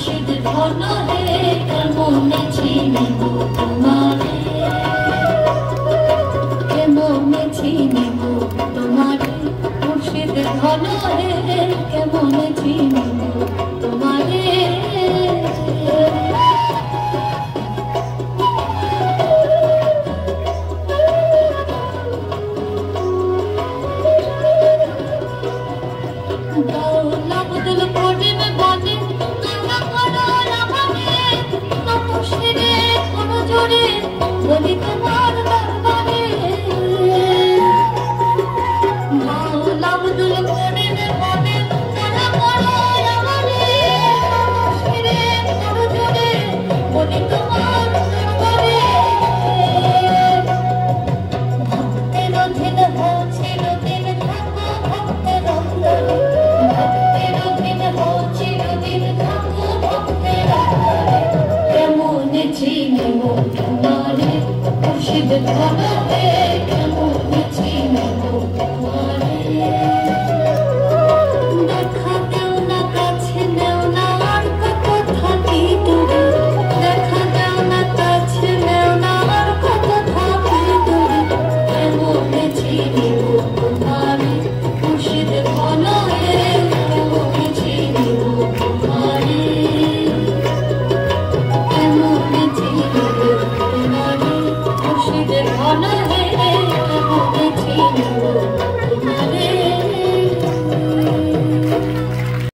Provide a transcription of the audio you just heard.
মুর্শিদ ঘন হে কেমনে চিনিব তোমারে, কেমনে চিনিব তোমারে, মুর্শিদ ঘন হে কেমনে চিনিব তোমারে। বলি তোমার দরবারে মাওলা আব্দুল করিম বলে তোরা বড় আমারে শিরে বড় জোরে বলি তোমার দরবারে। ভক্তের অধীন হচ্ছিল দিন থাকো ভক্তের অন্তরে, ভক্তের অধীন হচ্ছিল দিন থাকো ভক্তের অন্তরে। কেমনে চিনিব তোমারে মুর্শিদ ঘন হে কেমনে চিনিব তোমারে। দেখা দেও না কাছে নেও না আর কত থাকি দূরে, দেখা দেও না কাছে নেও না আর কত থাকি দূরে। কেমনে চিনিব তোমারে মুর্শিদ ঘন হে কেমনে চিনিব তোমারে, কেমনে চিনিব তোমারে মুর্শিদ ঘন হে কেমনে চিনিব।